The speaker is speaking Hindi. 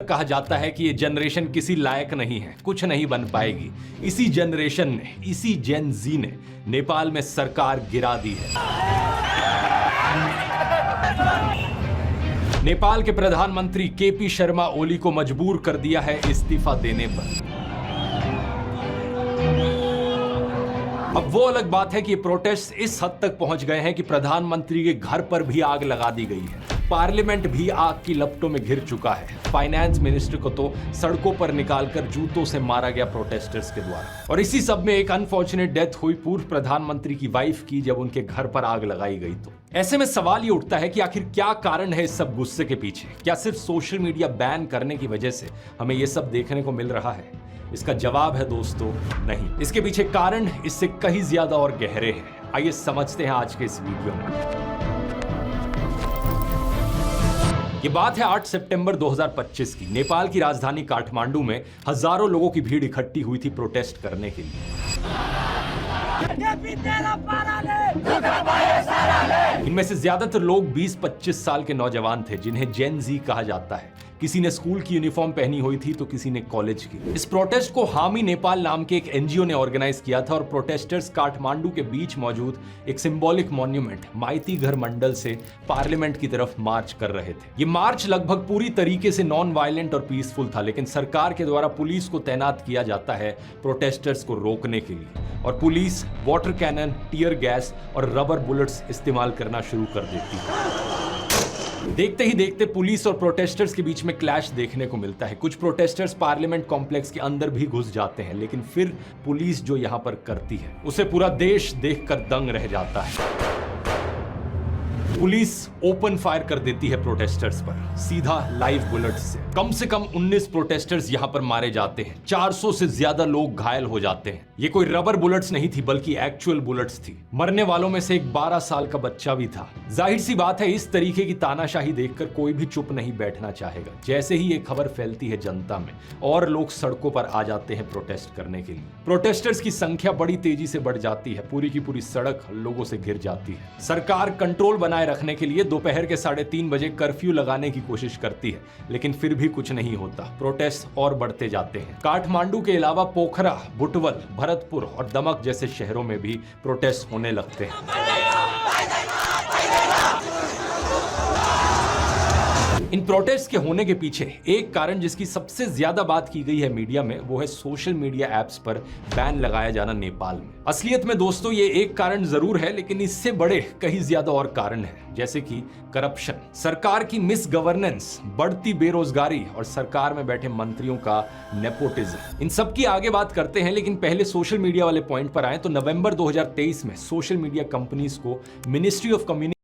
कहा जाता है कि ये जनरेशन किसी लायक नहीं है, कुछ नहीं बन पाएगी। इसी जनरेशन ने, इसी जेन जी ने नेपाल में सरकार गिरा दी है। नेपाल के प्रधानमंत्री केपी शर्मा ओली को मजबूर कर दिया है इस्तीफा देने पर। अब वो अलग बात है कि ये प्रोटेस्ट इस हद तक पहुंच गए हैं कि प्रधानमंत्री के घर पर भी आग लगा दी गई है। पार्लियामेंट भी आग की लपटों में घिर चुका है। फाइनेंस मिनिस्टर को तो सड़कों पर निकालकर जूतों से मारा गया प्रोटेस्टर्स के द्वारा। और इसी सब में एक अनफॉर्चुनेट डेथ हुई पूर्व प्रधानमंत्री की वाइफ की, जब उनके घर पर आग लगाई गई। तो ऐसे में सवाल ये उठता है कि आखिर क्या कारण है इस सब गुस्से के पीछे? क्या सिर्फ सोशल मीडिया बैन करने की वजह से हमें ये सब देखने को मिल रहा है? इसका जवाब है दोस्तों, नहीं। इसके पीछे कारण इससे कहीं ज्यादा और गहरे हैं। आइए समझते हैं आज के इस वीडियो में। ये बात है 8 सितंबर 2025 की। नेपाल की राजधानी काठमांडू में हजारों लोगों की भीड़ इकट्ठी हुई थी प्रोटेस्ट करने के लिए। इनमें से ज्यादातर लोग 20-25 साल के नौजवान थे, जिन्हें जेन जी कहा जाता है। किसी ने स्कूल की यूनिफॉर्म पहनी हुई थी तो किसी ने कॉलेज की। इस प्रोटेस्ट को हामी नेपाल नाम के एक एनजीओ ने ऑर्गेनाइज किया था और प्रोटेस्टर्स काठमांडू के बीच मौजूद एक सिंबॉलिक मॉन्यूमेंट माइती घर मंडल से पार्लियामेंट की तरफ मार्च कर रहे थे। ये मार्च लगभग पूरी तरीके से नॉन वायलेंट और पीसफुल था, लेकिन सरकार के द्वारा पुलिस को तैनात किया जाता है प्रोटेस्टर्स को रोकने के लिए, और police water cannon, tear gas और रबर बुलेट्स इस्तेमाल करना शुरू कर देती है। देखते ही देखते पुलिस और प्रोटेस्टर्स के बीच में क्लैश देखने को मिलता है। कुछ प्रोटेस्टर्स पार्लियामेंट कॉम्प्लेक्स के अंदर भी घुस जाते हैं, लेकिन फिर पुलिस जो यहां पर करती है उसे पूरा देश देखकर दंग रह जाता है। पुलिस ओपन फायर कर देती है प्रोटेस्टर्स पर, सीधा लाइव बुलेट्स से कम 19 प्रोटेस्टर्स यहां पर मारे जाते हैं। 400 से ज्यादा लोग घायल हो जाते हैं। ये कोई रबर बुलेट्स नहीं थी, बल्कि एक्चुअल बुलेट्स थी। मरने वालों में से एक 12 साल का बच्चा भी था। जाहिर सी बात है, इस तरीके की तानाशाही देखकर कोई भी चुप नहीं बैठना चाहेगा। जैसे ही ये खबर फैलती है जनता में, और लोग सड़कों पर आ जाते हैं प्रोटेस्ट करने के लिए। प्रोटेस्टर्स की संख्या बड़ी तेजी से बढ़ जाती है। पूरी की पूरी सड़क लोगों से घिर जाती है। सरकार कंट्रोल बनाए रखने के लिए दोपहर के 3:30 बजे कर्फ्यू लगाने की कोशिश करती है, लेकिन फिर भी कुछ नहीं होता। प्रोटेस्ट और बढ़ते जाते हैं। काठमांडू के अलावा पोखरा, बुटवल, भरतपुर और दमक जैसे शहरों में भी प्रोटेस्ट होने लगते हैं। इन प्रोटेस्ट के होने के पीछे एक कारण जिसकी सबसे ज्यादा बात की गई है मीडिया में, वो है सोशल मीडिया एप्स पर बैन लगाया जाना नेपाल में। असलियत में दोस्तों ये एक कारण जरूर है, लेकिन इससे बड़े कहीं ज्यादा और कारण हैं, जैसे कि करप्शन, सरकार की मिस गवर्नेंस, बढ़ती बेरोजगारी और सरकार में बैठे मंत्रियों का नेपोटिज्म। इन सब की आगे बात करते हैं, लेकिन पहले सोशल मीडिया वाले पॉइंट पर आए तो नवंबर 2023 में सोशल मीडिया कंपनीज को मिनिस्ट्री ऑफ कम्युनिकेशन